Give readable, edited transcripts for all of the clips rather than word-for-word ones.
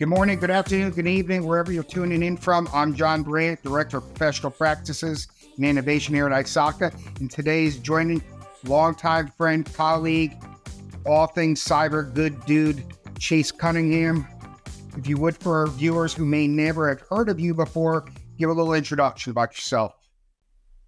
Good morning, good afternoon, good evening, wherever you're tuning in from. I'm John Brandt, Director of Professional Practices and Innovation here at ISACA. And today's joining longtime friend, colleague, all things cyber, good dude, Chase Cunningham. If you would, for our viewers who may never have heard of you before, give a little introduction about yourself.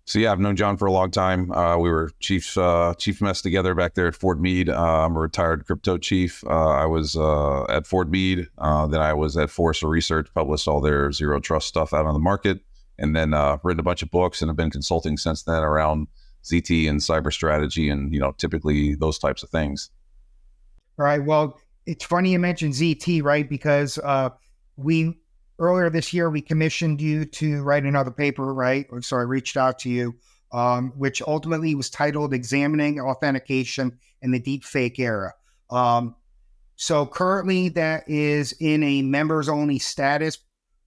So yeah, I've known John for a long time. We were chief mess together back there at Fort Meade. I'm a retired crypto chief. I was at Fort Meade. Then I was at Forrester Research, published all their zero trust stuff out on the market, and then written a bunch of books and have been consulting since then around ZT and cyber strategy and, typically those types of things. All right. Well, it's funny you mentioned ZT, right? Because earlier this year, we commissioned you to write another paper, right? So I reached out to you, which ultimately was titled Examining Authentication in the Deepfake Era. So currently that is in a members-only status.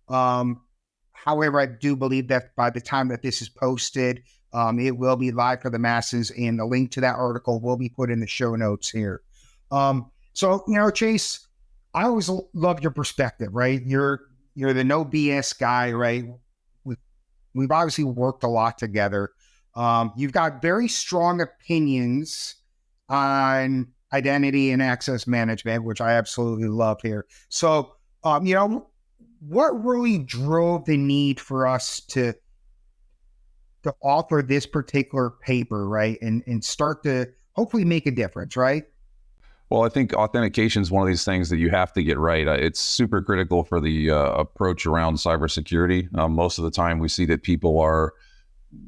However, I do believe that by the time that this is posted, it will be live for the masses, and the link to that article will be put in the show notes here. So, Chase, I always love your perspective, right? You're the no BS guy, right? We've obviously worked a lot together. You've got very strong opinions on identity and access management, which I absolutely love here. So, what really drove the need for us to author this particular paper, right? And start to hopefully make a difference, right? Well, I think authentication is one of these things that you have to get right. It's super critical for the approach around cybersecurity. Most of the time we see that people are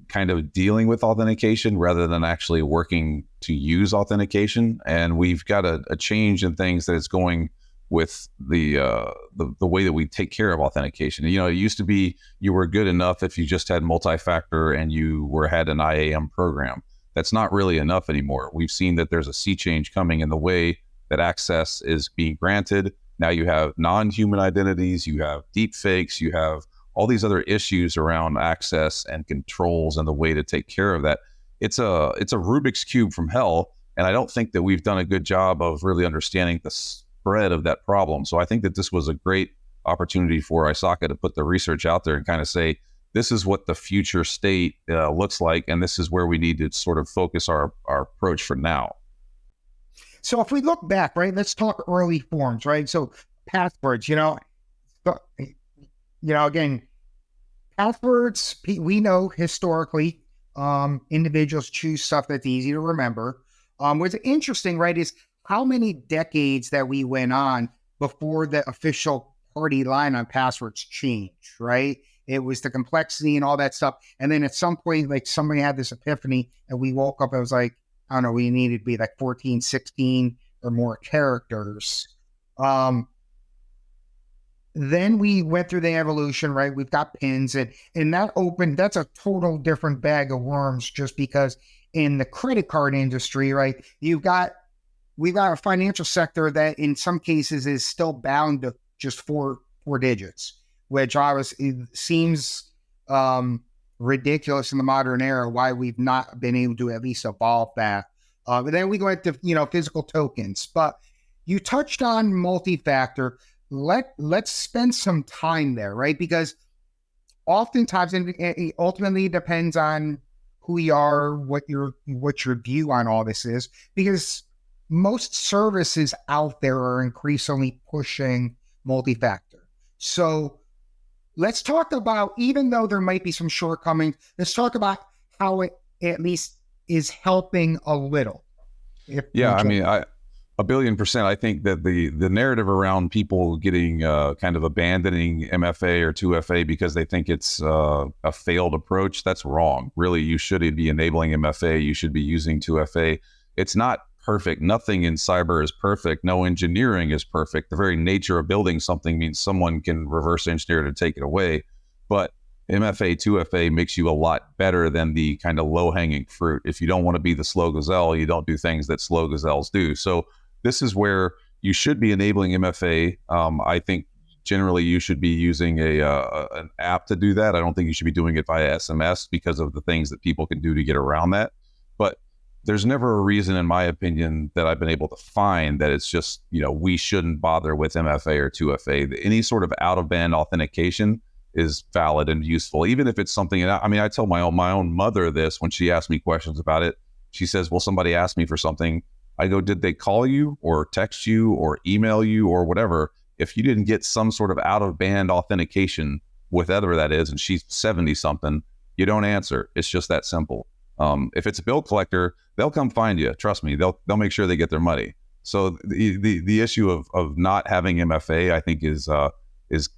kind of dealing with authentication rather than actually working to use authentication. And we've got a change in things that is going with the way that we take care of authentication. It used to be you were good enough if you just had multi-factor and you had an IAM program. That's not really enough anymore. We've seen that there's a sea change coming in the way that access is being granted. Now you have non-human identities, you have deep fakes, you have all these other issues around access and controls and the way to take care of that. It's a Rubik's Cube from hell. And I don't think that we've done a good job of really understanding the spread of that problem. So I think that this was a great opportunity for ISACA to put the research out there and kind of say, this is what the future state looks like, and this is where we need to sort of focus our approach for now. So if we look back, right, let's talk early forms, right? So passwords, again, passwords, we know historically individuals choose stuff that's easy to remember. What's interesting, right, is how many decades that we went on before the official party line on passwords changed, right? It was the complexity and all that stuff. And then at some point, like somebody had this epiphany and we woke up, it was like, I don't know, we needed to be like 14, 16 or more characters. Then we went through the evolution, right? We've got pins and that's a total different bag of worms, just because in the credit card industry, right, we've got a financial sector that in some cases is still bound to just four digits, which obviously seems ridiculous in the modern era, why we've not been able to at least evolve that. But then we go into, physical tokens. But you touched on multi-factor. Let's spend some time there, right? Because oftentimes, and it ultimately depends on who we are, what your view on all this is, because most services out there are increasingly pushing multi-factor. So let's talk about, even though there might be some shortcomings, let's talk about how it at least is helping a little. Yeah, I mean, 1,000,000,000%. I think that the narrative around people getting kind of abandoning MFA or 2FA because they think it's a failed approach, that's wrong. Really, you should be enabling MFA. You should be using 2FA. It's not perfect. Nothing in cyber is perfect. No engineering is perfect. The very nature of building something means someone can reverse engineer to take it away. But MFA, 2FA makes you a lot better than the kind of low-hanging fruit. If you don't want to be the slow gazelle, you don't do things that slow gazelles do. So this is where you should be enabling MFA. I think generally you should be using an app to do that. I don't think you should be doing it via SMS because of the things that people can do to get around that. But there's never a reason, in my opinion, that I've been able to find that it's just, we shouldn't bother with MFA or 2FA. Any sort of out-of-band authentication is valid and useful, even if it's something. I mean, I tell my own mother this when she asks me questions about it. She says, well, somebody asked me for something. I go, did they call you or text you or email you or whatever? If you didn't get some sort of out-of-band authentication, whatever that is, and she's 70 something, you don't answer. It's just that simple. If it's a bill collector, they'll come find you. Trust me, they'll make sure they get their money. So the issue of not having MFA, I think, is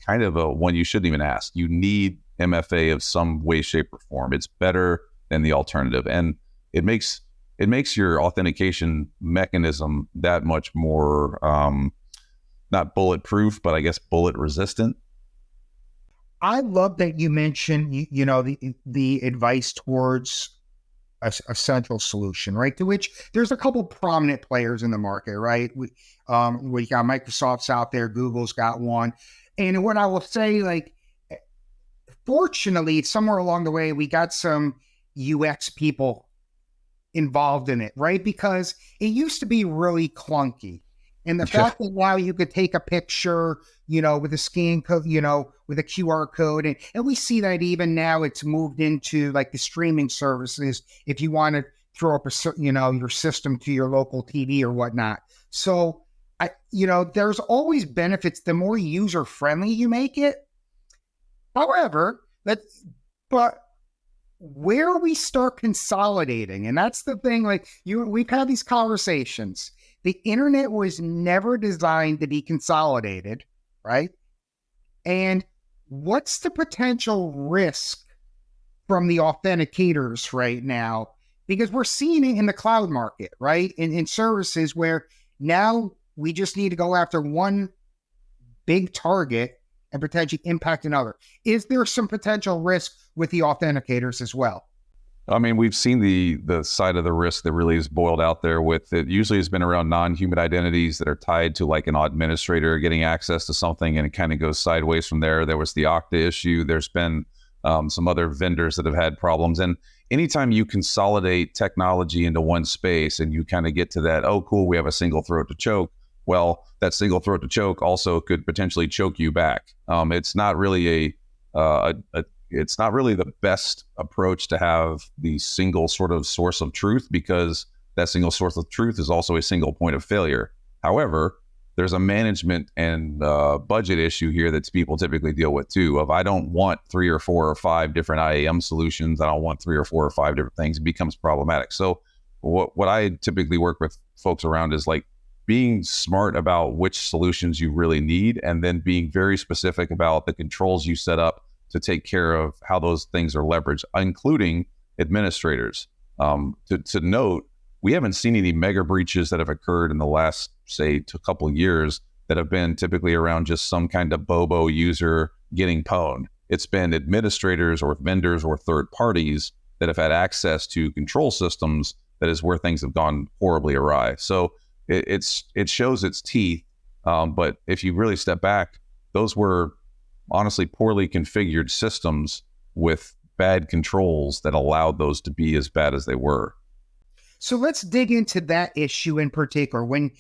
kind of a one you shouldn't even ask. You need MFA of some way, shape, or form. It's better than the alternative, and it makes your authentication mechanism that much more not bulletproof, but I guess bullet resistant. I love that you mentioned, the advice towards a central solution, right? To which there's a couple prominent players in the market, right? We got Microsoft's out there, Google's got one. And what I will say, fortunately, somewhere along the way, we got some UX people involved in it, right? Because it used to be really clunky. And the fact that now you could take a picture, with a scan code, with a QR code. And we see that even now it's moved into the streaming services if you want to throw up your system to your local TV or whatnot. So, there's always benefits the more user-friendly you make it. However, but where we start consolidating, and that's the thing, we've had these conversations. The internet was never designed to be consolidated, right? And what's the potential risk from the authenticators right now? Because we're seeing it in the cloud market, right? In services where now we just need to go after one big target and potentially impact another. Is there some potential risk with the authenticators as well? I mean, we've seen the side of the risk that really is boiled out there with it. Usually has been around non-human identities that are tied to an administrator getting access to something, and it kind of goes sideways from there. There was the Okta issue. There's been some other vendors that have had problems. And anytime you consolidate technology into one space and you kind of get to that, oh, cool, we have a single throat to choke. Well, that single throat to choke also could potentially choke you back. It's not really it's not really the best approach to have the single sort of source of truth, because that single source of truth is also a single point of failure. However, there's a management and budget issue here that people typically deal with too, of I don't want 3 or 4 or 5 different IAM solutions. I don't want 3 or 4 or 5 different things. It becomes problematic. So what I typically work with folks around is being smart about which solutions you really need, and then being very specific about the controls you set up to take care of how those things are leveraged, including administrators. To note, we haven't seen any mega breaches that have occurred in the last, say, a couple of years that have been typically around just some kind of bobo user getting pwned. It's been administrators or vendors or third parties that have had access to control systems that is where things have gone horribly awry. So it shows its teeth, but if you really step back, those were honestly poorly configured systems with bad controls that allowed those to be as bad as they were. So let's dig into that issue in particular. When,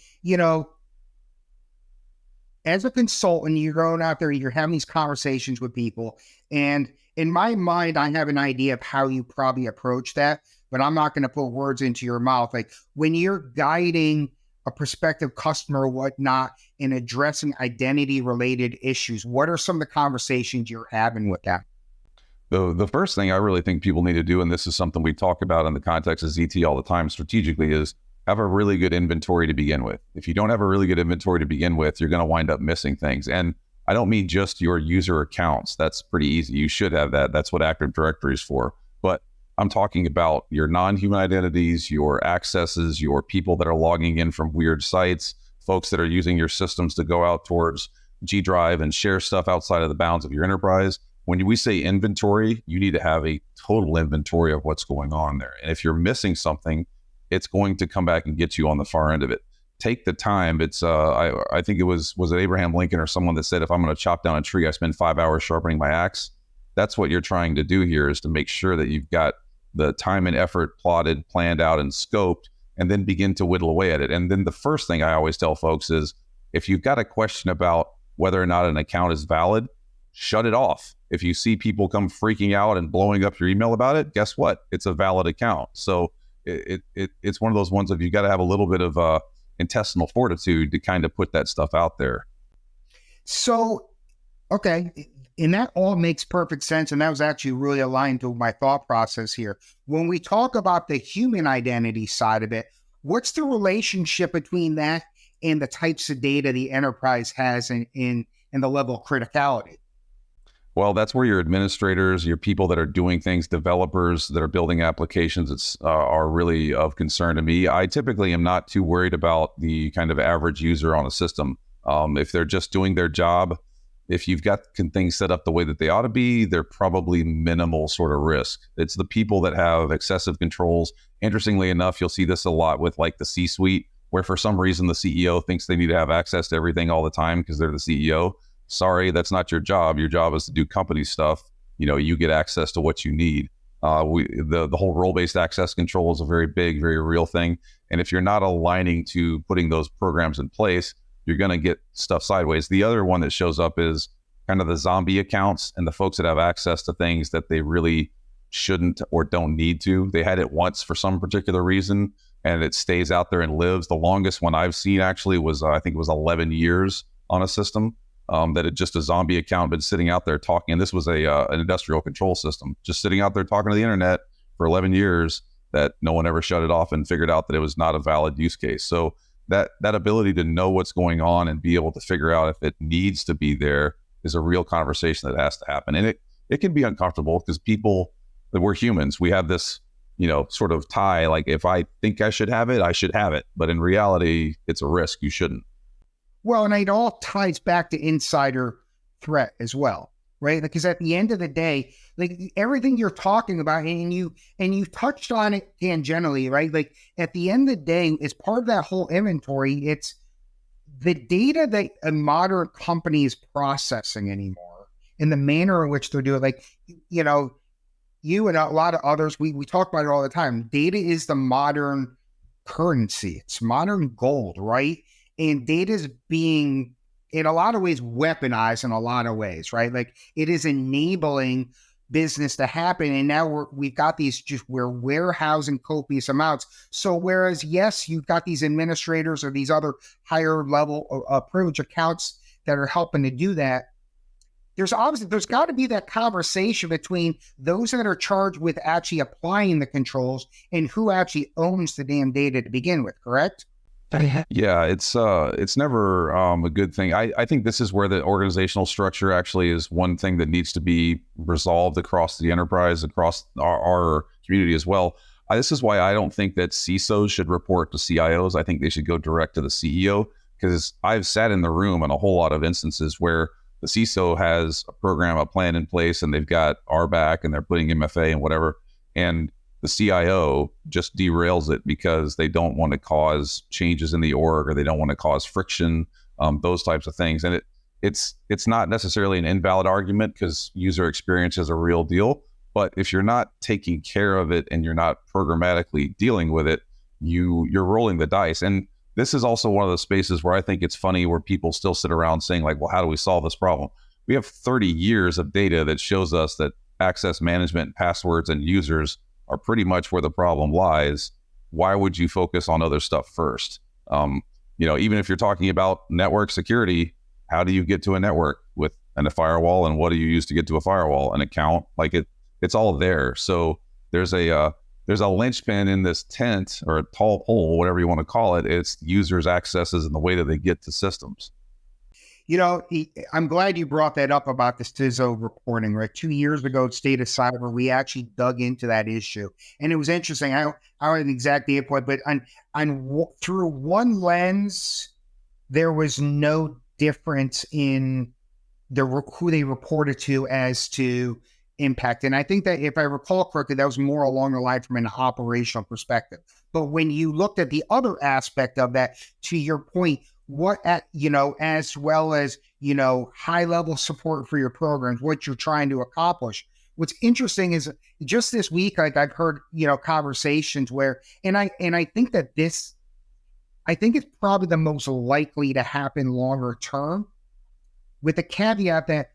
as a consultant, you're going out there, you're having these conversations with people. And in my mind, I have an idea of how you probably approach that, but I'm not going to put words into your mouth. When you're guiding a prospective customer or whatnot in addressing identity related issues, what are some of the conversations you're having with them? The first thing I really think people need to do, and this is something we talk about in the context of ZT all the time strategically, is have a really good inventory to begin with. If you don't have a really good inventory to begin with, you're going to wind up missing things. And I don't mean just your user accounts. That's pretty easy. You should have that. That's what Active Directory is for. But I'm talking about your non-human identities, your accesses, your people that are logging in from weird sites, folks that are using your systems to go out towards G Drive and share stuff outside of the bounds of your enterprise. When we say inventory, you need to have a total inventory of what's going on there. And if you're missing something, it's going to come back and get you on the far end of it. Take the time. It's I think it was it Abraham Lincoln or someone that said, if I'm going to chop down a tree, I spend 5 hours sharpening my axe. That's what you're trying to do here, is to make sure that you've got the time and effort plotted, planned out, and scoped, and then begin to whittle away at it. And then the first thing I always tell folks is, if you've got a question about whether or not an account is valid, shut it off. If you see people come freaking out and blowing up your email about it, guess what? It's a valid account. So it's one of those ones of, you got to have a little bit of intestinal fortitude to kind of put that stuff out there. So, okay. And that all makes perfect sense. And that was actually really aligned to my thought process here. When we talk about the human identity side of it, what's the relationship between that and the types of data the enterprise has in the level of criticality? Well, that's where your administrators, your people that are doing things, developers that are building applications, are really of concern to me. I typically am not too worried about the kind of average user on a system. If they're just doing their job, if you've got things set up the way that they ought to be, they're probably minimal sort of risk. It's the people that have excessive controls. Interestingly enough, you'll see this a lot with like the C-suite, where for some reason the CEO thinks they need to have access to everything all the time because they're the CEO. Sorry, that's not your job. Your job is to do company stuff. You get access to what you need. The whole role-based access control is a very big, very real thing. And if you're not aligning to putting those programs in place, you're going to get stuff sideways. The other one that shows up is kind of the zombie accounts and the folks that have access to things that they really shouldn't or don't need to. They had it once for some particular reason, and it stays out there and lives. The longest one I've seen actually was, I think it was 11 years on a system, that it just a zombie account been sitting out there talking. And this was an industrial control system, just sitting out there talking to the internet for 11 years, that no one ever shut it off and figured out that it was not a valid use case. So that ability to know what's going on and be able to figure out if it needs to be there is a real conversation that has to happen. And it can be uncomfortable because we're humans. We have this, sort of tie, like if I think I should have it, I should have it. But in reality, it's a risk. You shouldn't. Well, and it all ties back to insider threat as well, right? Because at the end of the day, like everything you're talking about, and you touched on it tangentially, right? Like at the end of the day, as part of that whole inventory, it's the data that a modern company is processing anymore and the manner in which they're doing. Like, you and a lot of others, we talk about it all the time. Data is the modern currency. It's modern gold, right? And data is being, in a lot of ways, weaponized in a lot of ways, right? Like it is enabling business to happen. And now we've got we're warehousing copious amounts. So whereas, yes, you've got these administrators or these other higher level privilege accounts that are helping to do that, there's got to be that conversation between those that are charged with actually applying the controls and who actually owns the damn data to begin with, correct? Yeah, it's never a good thing. I think this is where the organizational structure actually is one thing that needs to be resolved across the enterprise, across our community as well. This is why I don't think that CISOs should report to CIOs. I think they should go direct to the CEO, because I've sat in the room in a whole lot of instances where the CISO has a program, a plan in place, and they've got RBAC and they're putting MFA and whatever. And the CIO just derails it because they don't want to cause changes in the org, or they don't want to cause friction, those types of things. And it's not necessarily an invalid argument because user experience is a real deal. But if you're not taking care of it and you're not programmatically dealing with it, you're rolling the dice. And this is also one of the spaces where I think it's funny where people still sit around saying like, well, how do we solve this problem? We have 30 years of data that shows us that access management, passwords, and users are pretty much where the problem lies. Why would you focus on other stuff first? Even if you're talking about network security, how do you get to a network with a firewall, and what do you use to get to a firewall? An account, like it's all there. So there's a linchpin in this tent, or a tall pole, whatever you want to call it. It's users' accesses and the way that they get to systems. I'm glad you brought that up about the CISO reporting, right? 2 years ago at State of Cyber, we actually dug into that issue. And it was interesting. I don't have the exact data point, but through one lens, there was no difference in who they reported to as to impact. And I think that if I recall correctly, that was more along the line from an operational perspective. But when you looked at the other aspect of that, to your point, as well as, high level support for your programs, what you're trying to accomplish, what's interesting is just this week, like I've heard, conversations where, and I think that I think it's probably the most likely to happen longer term, with the caveat that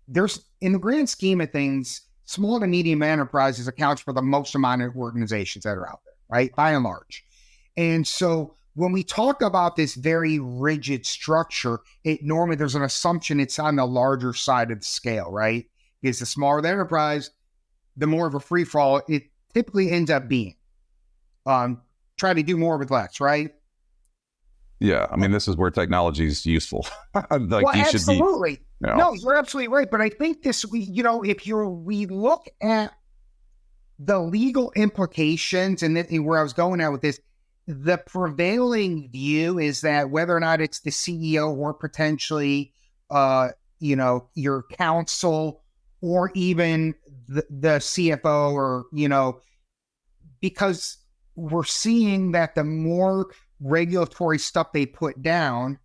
there's, in the grand scheme of things, small to medium enterprises accounts for the most amount of organizations that are out there, right? By and large. And so when we talk about this very rigid structure, normally there's an assumption it's on the larger side of the scale, right? Because the smaller the enterprise, the more of a free fall it typically ends up being. Try to do more with less, right? Yeah, I mean, this is where technology is useful. Absolutely. No, you're absolutely right. But I think this, we look at the legal implications, and where I was going at with this, the prevailing view is that whether or not it's the CEO or potentially, your counsel or even the CFO, or, because we're seeing that the more regulatory stuff they put down,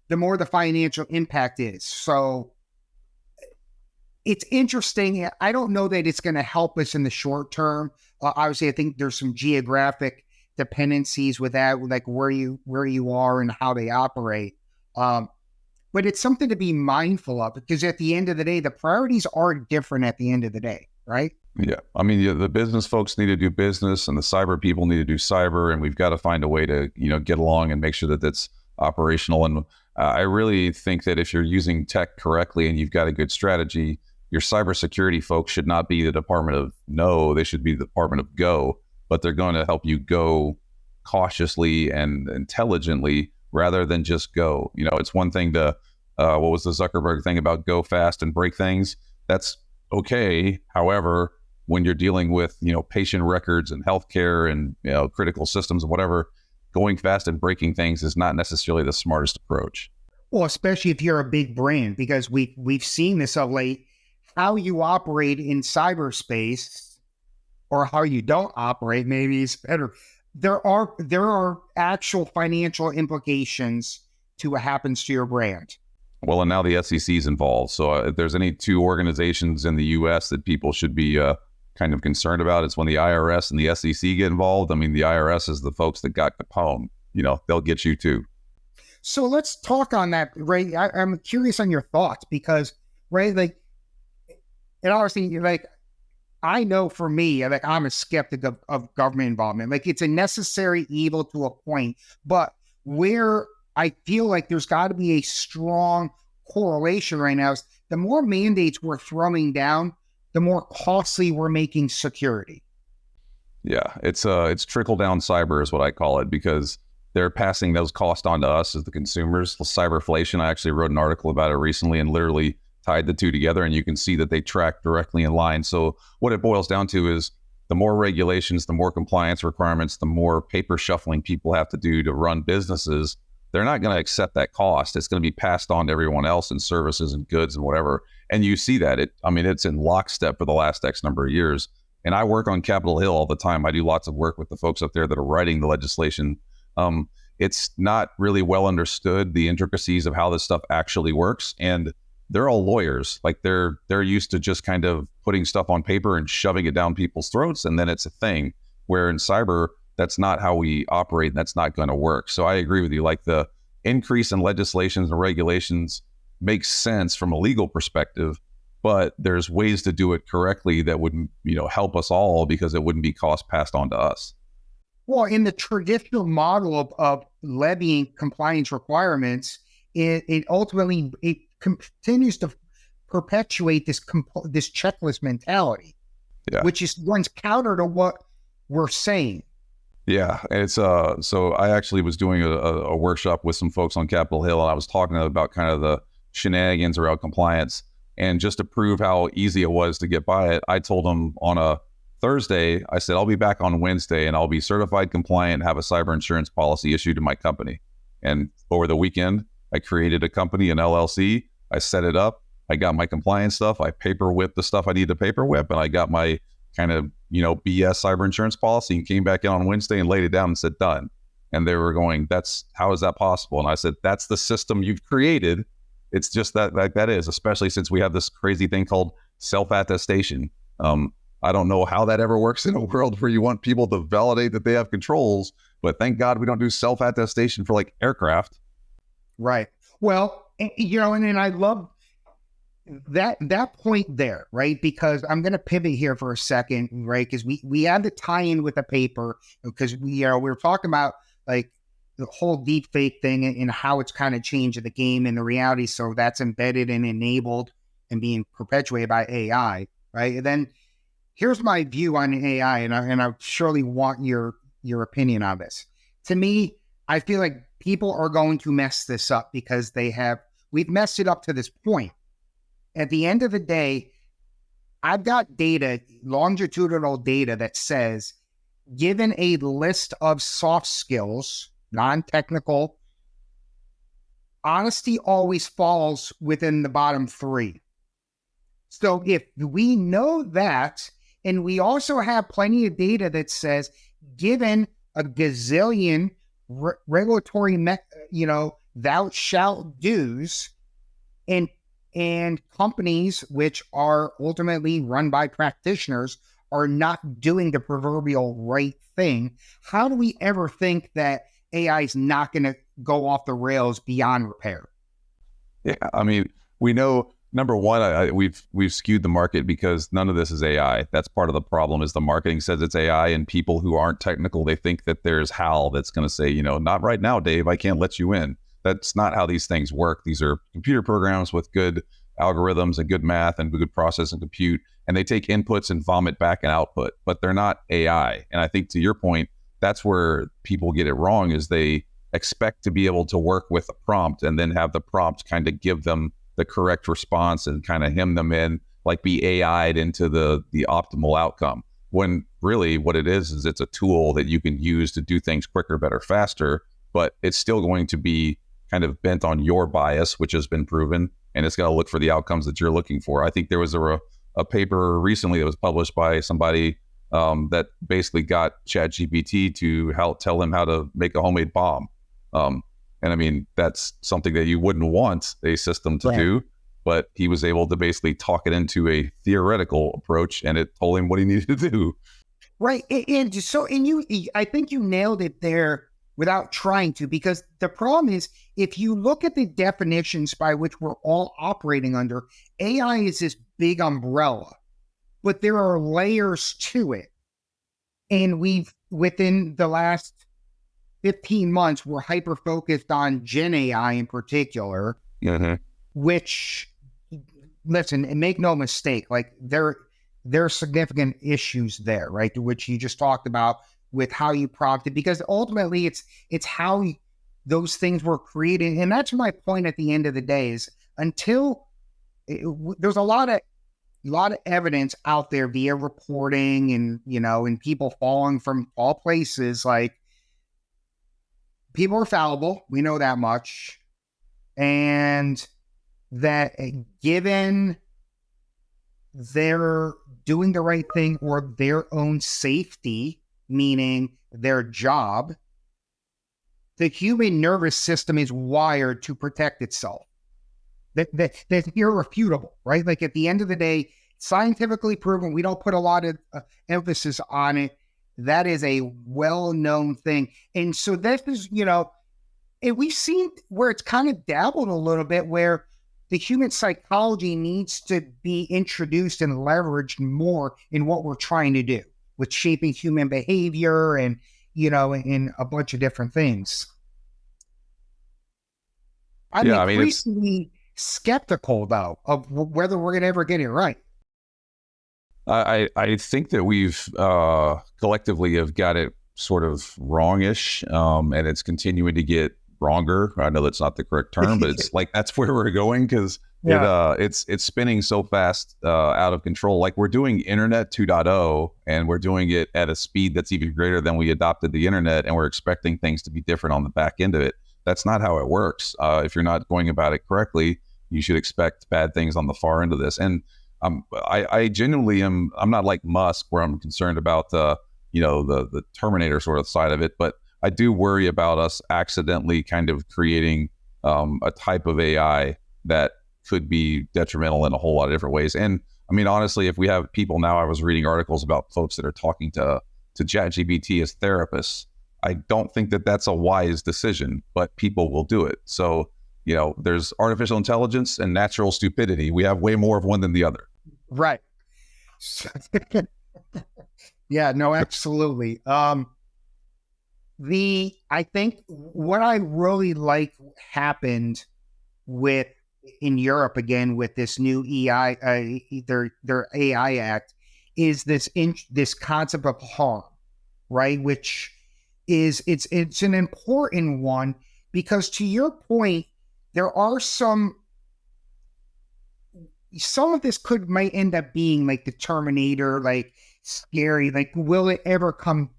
the more the financial impact is. So it's interesting. I don't know that it's going to help us in the short term. Obviously, I think there's some geographic dependencies with that, like where you are and how they operate. But it's something to be mindful of, because at the end of the day, the priorities are different at the end of the day, right? Yeah. I mean, the business folks need to do business and the cyber people need to do cyber, and we've got to find a way to, get along and make sure that that's operational. And I really think that if you're using tech correctly and you've got a good strategy, your cybersecurity folks should not be the Department of No, they should be the Department of Go, but they're going to help you go cautiously and intelligently rather than just go. It's one thing to, what was the Zuckerberg thing about go fast and break things? That's okay. However, when you're dealing with, patient records and healthcare and, critical systems and whatever, going fast and breaking things is not necessarily the smartest approach. Well, especially if you're a big brand, because we've seen this of late, how you operate in cyberspace, or how you don't operate, maybe is better. There are actual financial implications to what happens to your brand. Well, and now the SEC is involved. So if there's any two organizations in the U.S. that people should be kind of concerned about, it's when the IRS and the SEC get involved. I mean, the IRS is the folks that got Capone. They'll get you too. So let's talk on that, Ray. I'm curious on your thoughts, because, Ray, like, and obviously, like, I know for me, like, I'm a skeptic of government involvement. Like, it's a necessary evil to a point, but where I feel like there's got to be a strong correlation right now is the more mandates we're throwing down, the more costly we're making security. Yeah, it's trickle down cyber is what I call it, because they're passing those costs on to us as the consumers. Cyberflation, I actually wrote an article about it recently and literally tied the two together, and you can see that they track directly in line. So what it boils down to is the more regulations, the more compliance requirements, the more paper shuffling people have to do to run businesses. They're not going to accept that cost. It's going to be passed on to everyone else in services and goods and whatever. And you see that. It's in lockstep for the last X number of years. And I work on Capitol Hill all the time. I do lots of work with the folks up there that are writing the legislation. It's not really well understood, the intricacies of how this stuff actually works. And they're all lawyers. Like they're used to just kind of putting stuff on paper and shoving it down people's throats, and then it's a thing. Where in cyber, that's not how we operate, and that's not going to work. So I agree with you. Like the increase in legislations and regulations makes sense from a legal perspective, but there's ways to do it correctly that would, help us all, because it wouldn't be cost passed on to us. Well, in the traditional model of levying compliance requirements, it ultimately continues to perpetuate this checklist mentality, which runs counter to what we're saying. Yeah, and it's so I actually was doing a workshop with some folks on Capitol Hill, and I was talking about kind of the shenanigans around compliance, and just to prove how easy it was to get by it, I told them on a Thursday, I said, I'll be back on Wednesday and I'll be certified compliant and have a cyber insurance policy issued to my company. And over the weekend, I created a company, an LLC. I set it up. I got my compliance stuff. I paper whipped the stuff I need to paper whip. And I got my kind of, BS cyber insurance policy, and came back in on Wednesday and laid it down and said, done. And they were going, how is that possible? And I said, that's the system you've created. It's just that is, especially since we have this crazy thing called self-attestation. I don't know how that ever works in a world where you want people to validate that they have controls, but thank God we don't do self-attestation for like aircraft. Right. Well, and I love that point there, right? Because I'm going to pivot here for a second, right? Because we had to tie in with a paper because we were talking about like the whole deepfake thing and how it's kind of changed the game and the reality. So that's embedded and enabled and being perpetuated by AI, right? And then here's my view on AI, and I surely want your opinion on this. To me, I feel like people are going to mess this up because we've messed it up to this point. At the end of the day, I've got data, longitudinal data that says, given a list of soft skills, non-technical, honesty always falls within the bottom 3. So if we know that, and we also have plenty of data that says, given a gazillion regulatory, thou shalt do's, and companies which are ultimately run by practitioners are not doing the proverbial right thing, how do we ever think that AI is not going to go off the rails beyond repair? Yeah, I mean, we know, number one, we've skewed the market because none of this is AI. That's part of the problem is the marketing says it's AI, and people who aren't technical, they think that there's Hal that's going to say, not right now, Dave, I can't let you in. That's not how these things work. These are computer programs with good algorithms and good math and good process and compute, and they take inputs and vomit back an output, but they're not AI. And I think to your point, that's where people get it wrong is they expect to be able to work with a prompt and then have the prompt kind of give them the correct response and kind of hem them in, like be AI'd into the optimal outcome. When really what it is it's a tool that you can use to do things quicker, better, faster, but it's still going to be kind of bent on your bias, which has been proven, and it's going to look for the outcomes that you're looking for. I think there was a paper recently that was published by somebody that basically got ChatGPT to tell him how to make a homemade bomb. And I mean, that's something that you wouldn't want a system to do, but he was able to basically talk it into a theoretical approach, and it told him what he needed to do. Right. I think you nailed it there without trying to, because the problem is, if you look at the definitions by which we're all operating under, AI is this big umbrella, but there are layers to it. And within the last 15 months, we're hyper-focused on Gen AI in particular, which, listen, and make no mistake, like there are significant issues there, right? Which you just talked about with how you prompted, because ultimately it's how those things were created. And that's my point at the end of the day is there's a lot of evidence out there via reporting and people falling from all places. Like, people are fallible. We know that much. And that given they're doing the right thing or their own safety, meaning their job, the human nervous system is wired to protect itself. That's irrefutable, right? Like, at the end of the day, scientifically proven, we don't put a lot of emphasis on it. That is a well-known thing. And so this is, and we've seen where it's kind of dabbled a little bit, where the human psychology needs to be introduced and leveraged more in what we're trying to do with shaping human behavior and, in a bunch of different things. I'm increasingly skeptical, though, of whether we're going to ever get it right. I think that we've collectively have got it sort of wrongish, and it's continuing to get wronger. I know that's not the correct term, but it's like that's where we're going, because it's spinning so fast out of control. Like, we're doing Internet 2.0, and we're doing it at a speed that's even greater than we adopted the Internet, and we're expecting things to be different on the back end of it. That's not how it works. If you're not going about it correctly, you should expect bad things on the far end of this. And I genuinely am. I'm not like Musk, where I'm concerned about the Terminator sort of side of it, but I do worry about us accidentally kind of creating a type of AI that could be detrimental in a whole lot of different ways. And I mean, honestly, if we have people now, I was reading articles about folks that are talking to ChatGPT as therapists. I don't think that that's a wise decision, but people will do it. So, there's artificial intelligence and natural stupidity. We have way more of one than the other. Right. Yeah, no, absolutely. I think what I really like happened in Europe again with this new their AI Act is this concept of harm, right? Which is it's an important one because, to your point, there are some of this might end up being like the Terminator, like scary, like will it ever come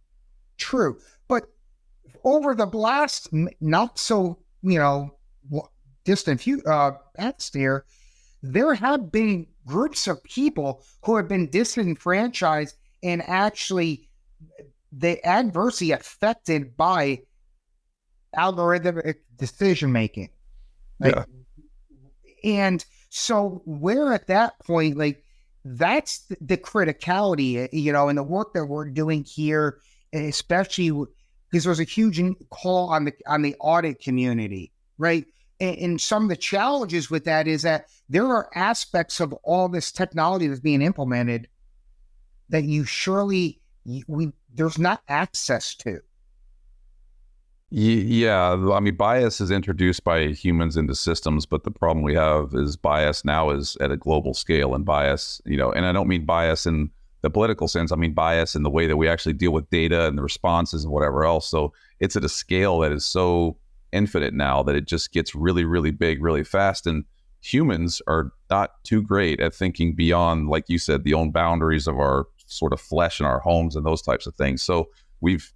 true? But over the last not so distant past year, there have been groups of people who have been disenfranchised and actually they adversely affected by algorithmic decision making. Yeah. And so we're at that point, like that's the criticality, and the work that we're doing here, especially because there's a huge call on the audit community, right? And some of the challenges with that is that there are aspects of all this technology that's being implemented that there's not access to. Yeah, I mean, bias is introduced by humans into systems, but the problem we have is bias now is at a global scale, and bias, and I don't mean bias in the political sense. I mean bias in the way that we actually deal with data and the responses and whatever else. So it's at a scale that is so infinite now that it just gets really, really big, really fast. And humans are not too great at thinking beyond, like you said, the own boundaries of our sort of flesh and our homes and those types of things. So we've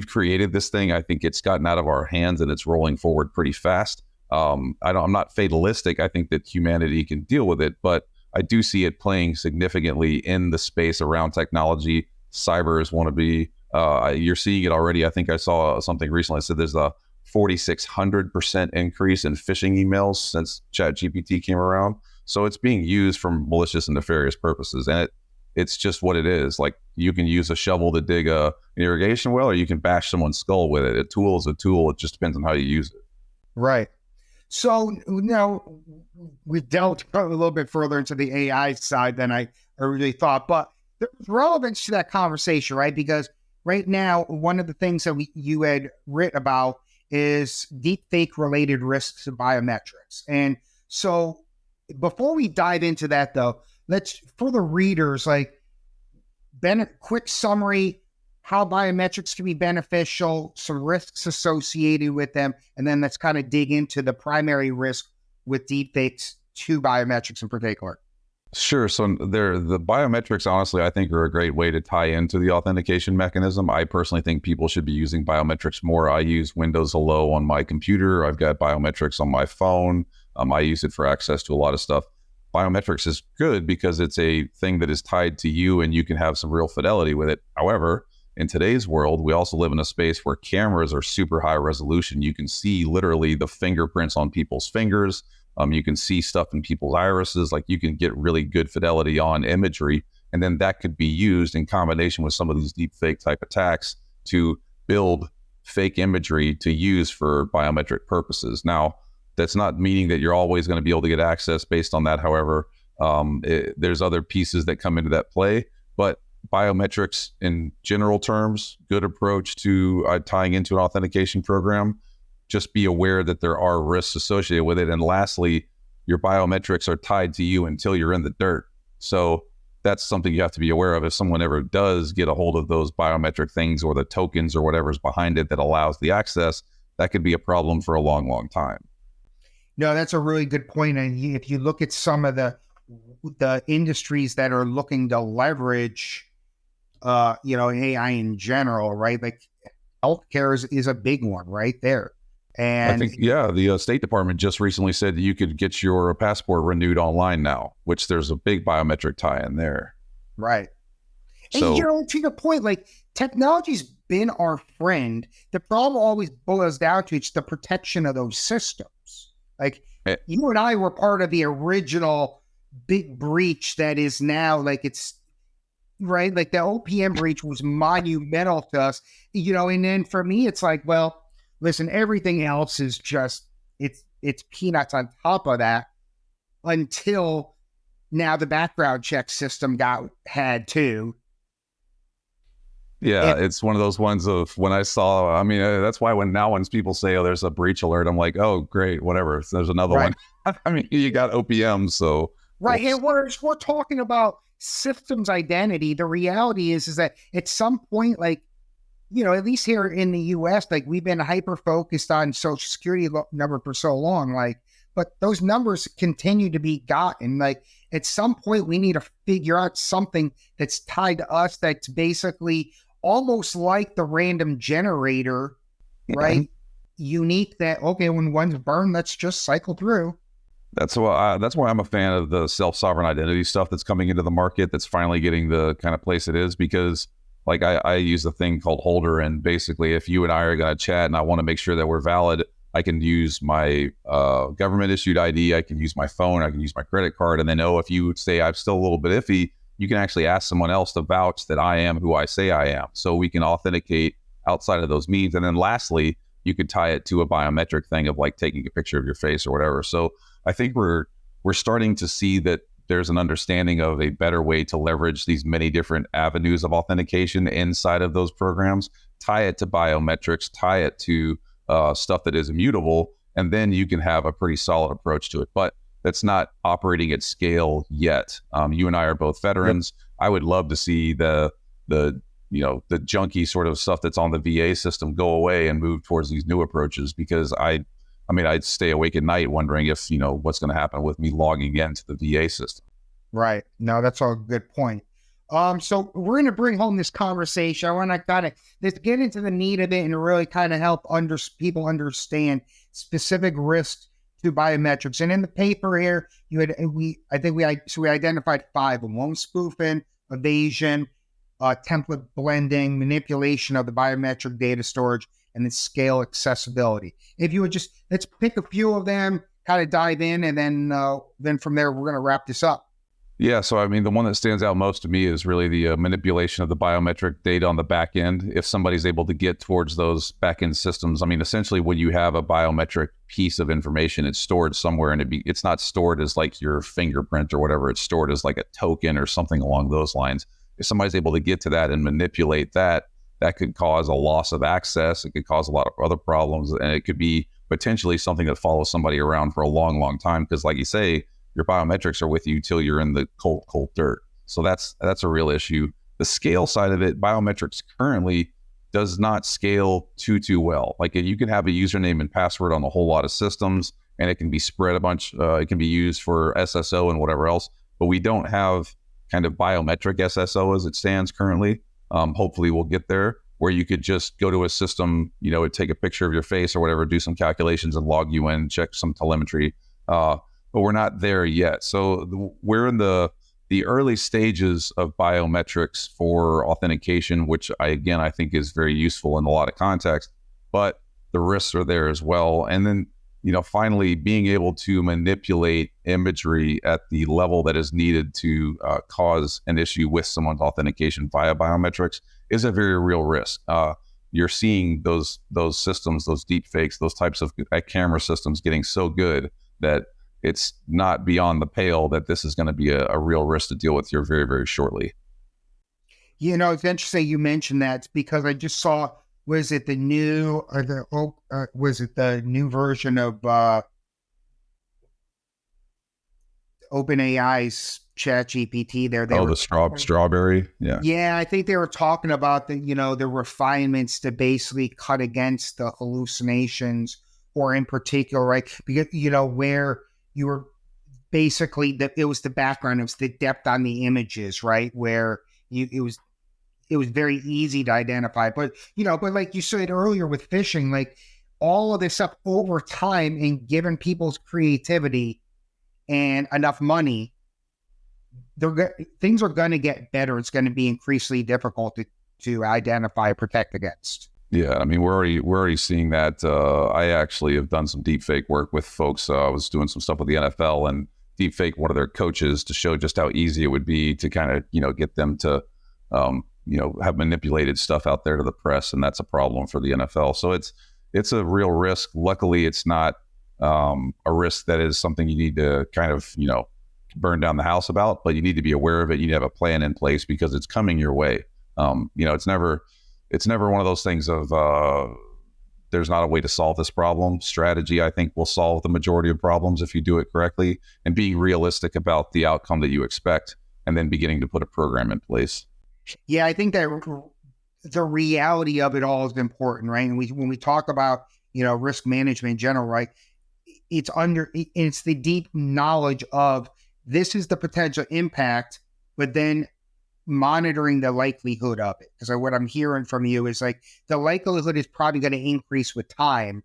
created this thing. I think it's gotten out of our hands and it's rolling forward pretty fast. I'm not fatalistic. I think that humanity can deal with it, but I do see it playing significantly in the space around technology. Cyber is one to be. You're seeing it already. I think I saw something recently that said there's a 4,600% increase in phishing emails since ChatGPT came around. So it's being used for malicious and nefarious purposes, and it's just what it is. Like, you can use a shovel to dig an irrigation well, or you can bash someone's skull with it. A tool is a tool. It just depends on how you use it. Right. So now we've delved a little bit further into the AI side than I originally thought, but there's relevance to that conversation, right? Because right now, one of the things that you had written about is deepfake related risks of biometrics. And so before we dive into that, though, let's, for the readers, quick summary, how biometrics can be beneficial, some risks associated with them, and then let's kind of dig into the primary risk with deepfakes to biometrics in particular. Sure. So the biometrics, honestly, I think are a great way to tie into the authentication mechanism. I personally think people should be using biometrics more. I use Windows Hello on my computer. I've got biometrics on my phone. I use it for access to a lot of stuff. Biometrics is good because it's a thing that is tied to you and you can have some real fidelity with it. However, in today's world, we also live in a space where cameras are super high resolution. You can see literally the fingerprints on people's fingers. You can see stuff in people's irises. Like, you can get really good fidelity on imagery. And then that could be used in combination with some of these deep fake type attacks to build fake imagery to use for biometric purposes. Now, that's not meaning that you're always going to be able to get access based on that. However, there's other pieces that come into that play. But biometrics in general terms, good approach to tying into an authentication program. Just be aware that there are risks associated with it. And lastly, your biometrics are tied to you until you're in the dirt. So that's something you have to be aware of. If someone ever does get a hold of those biometric things or the tokens or whatever's behind it that allows the access, that could be a problem for a long, long time. No, that's a really good point. And if you look at some of the industries that are looking to leverage, AI in general, right? Like healthcare is a big one right there. And I think, the State Department just recently said that you could get your passport renewed online now, which there's a big biometric tie in there. Right. So, and to your point, like, technology's been our friend. The problem always boils down to it's the protection of those systems. Like, Eh, You and I were part of the original big breach that is now like it's right. Like the OPM breach was monumental to us, and then for me, it's like, well, listen, everything else is just, it's peanuts on top of that until now the background check system got had too. Yeah, And it's one of those ones of when I saw, I mean, that's why when people say, oh, there's a breach alert, I'm like, oh, great, whatever. There's another one. right, I mean, you got OPM, so right. And we're talking about systems identity. The reality is that at some point, like, at least here in the US, like we've been hyper focused on social security number for so long, like, but those numbers continue to be gotten. Like at some point, we need to figure out something that's tied to us that's basically almost like the random generator, yeah, right? Unique that, okay, when one's burned, let's just cycle through. that's why I'm a fan of the self-sovereign identity stuff that's coming into the market. That's finally getting the kind of place it is because, like, I use a thing called Holder, and basically, if you and I are going to chat, and I want to make sure that we're valid, I can use my government issued ID. I can use my phone. I can use my credit card, and then if you say I'm still a little bit iffy, you can actually ask someone else to vouch that I am who I say I am. So we can authenticate outside of those means, and then lastly, you could tie it to a biometric thing of like taking a picture of your face or whatever. So I think we're starting to see that there's an understanding of a better way to leverage these many different avenues of authentication inside of those programs, tie it to biometrics, tie it to stuff that is immutable, and then you can have a pretty solid approach to it. But that's not operating at scale yet. You and I are both veterans. Yep. I would love to see the junky sort of stuff that's on the VA system go away and move towards these new approaches, because I'd stay awake at night wondering if, what's going to happen with me logging into the VA system. Right. No, that's all a good point. So we're going to bring home this conversation. I want to let's get into the meat of it and really kind of help people understand specific risks to biometrics. And in the paper here, we identified 5 of them: loan spoofing, evasion, template blending, manipulation of the biometric data storage, and then scale accessibility. If you would just, let's pick a few of them, kind of dive in, and then from there, we're going to wrap this up. Yeah, so I mean, the one that stands out most to me is really the manipulation of the biometric data on the back end. If somebody's able to get towards those back end systems, I mean, essentially, when you have a biometric piece of information, it's stored somewhere, and it's not stored as like your fingerprint or whatever. It's stored as like a token or something along those lines. If somebody's able to get to that and manipulate that, that could cause a loss of access. It could cause a lot of other problems, and it could be potentially something that follows somebody around for a long, long time. Because, like you say, your biometrics are with you till you're in the cold dirt. So that's a real issue. The scale side of it, biometrics currently does not scale too well. Like, you can have a username and password on a whole lot of systems, and it can be spread a bunch. It can be used for SSO and whatever else, but we don't have kind of biometric SSO as it stands currently. Hopefully we'll get there, where you could just go to a system, take a picture of your face or whatever, do some calculations and log you in, check some telemetry. But we're not there yet. So we're in the early stages of biometrics for authentication, which I think is very useful in a lot of contexts, but the risks are there as well. And then, finally being able to manipulate imagery at the level that is needed to cause an issue with someone's authentication via biometrics is a very real risk. You're seeing those systems, those deep fakes, those types of camera systems getting so good that it's not beyond the pale that this is going to be a real risk to deal with here very, very shortly. It's interesting you mentioned that, because I just saw, was it the new version of OpenAI's ChatGPT there? Strawberry. Yeah. Yeah, I think they were talking about the refinements to basically cut against the hallucinations, or in particular, right? Because, where you were basically, it was the background, it was the depth on the images, right? Where it was very easy to identify. But like you said earlier with phishing, like all of this stuff over time, and given people's creativity and enough money, things are going to get better. It's going to be increasingly difficult to identify, protect against. Yeah, I mean, we're already seeing that. I actually have done some deepfake work with folks. I was doing some stuff with the NFL and deepfake one of their coaches to show just how easy it would be to kind of get them to have manipulated stuff out there to the press, and that's a problem for the NFL. So it's a real risk. Luckily, it's not a risk that is something you need to kind of burn down the house about, but you need to be aware of it. You need to have a plan in place because it's coming your way. It's never one of those things of there's not a way to solve this problem. Strategy, I think, will solve the majority of problems if you do it correctly, and being realistic about the outcome that you expect, and then beginning to put a program in place. Yeah, I think that the reality of it all is important, right? And when we talk about risk management in general, right, it's the deep knowledge of this is the potential impact, but then monitoring the likelihood of it. Because what I'm hearing from you is like the likelihood is probably going to increase with time.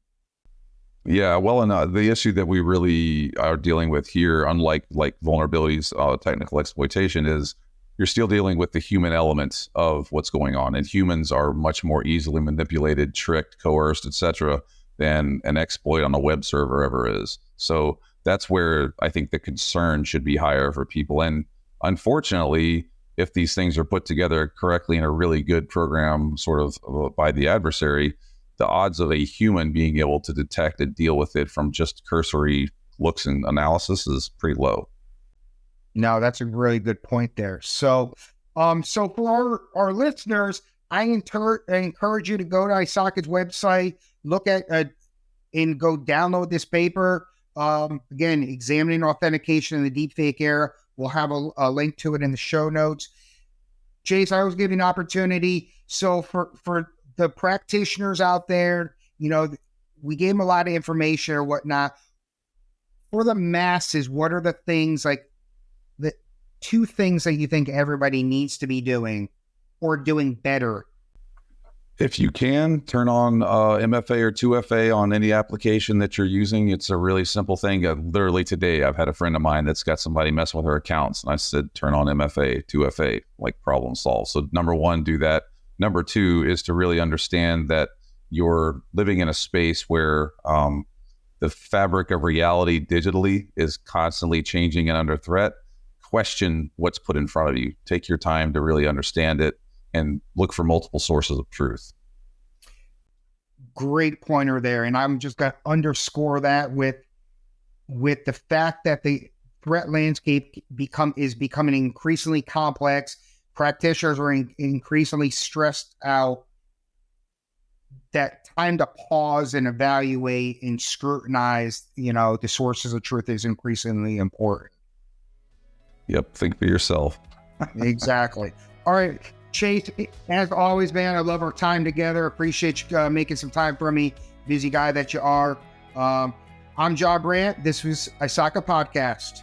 Yeah, well, and the issue that we really are dealing with here, unlike vulnerabilities, technical exploitation, is you're still dealing with the human elements of what's going on, and humans are much more easily manipulated, tricked, coerced, etc., than an exploit on a web server ever is. So that's where I think the concern should be higher for people. And unfortunately, if these things are put together correctly in a really good program, sort of by the adversary, the odds of a human being able to detect and deal with it from just cursory looks and analysis is pretty low. No, that's a really good point there. So for our listeners, I encourage you to go to ISACA's website, look at and go download this paper. Again, Examining Authentication in the Deepfake Era. We'll have a link to it in the show notes. Chase, I always give you an opportunity. So for the practitioners out there, we gave them a lot of information or whatnot. For the masses, what are the things, like the two things that you think everybody needs to be doing or doing better? If you can, turn on MFA or 2FA on any application that you're using. It's a really simple thing. Literally today, I've had a friend of mine that's got somebody messing with her accounts, and I said, turn on MFA, 2FA, like problem solved. So number one, do that. Number two is to really understand that you're living in a space where the fabric of reality digitally is constantly changing and under threat. Question what's put in front of you. Take your time to really understand it and look for multiple sources of truth. Great pointer there. And I'm just going to underscore that with the fact that the threat landscape is becoming increasingly complex. Practitioners are increasingly stressed out. That time to pause and evaluate and scrutinize, the sources of truth is increasingly important. Yep. Think for yourself. Exactly. All right. Chase, as always, man, I love our time together. Appreciate you making some time for me, busy guy that you are. I'm Brandt. This was ISACA Podcast.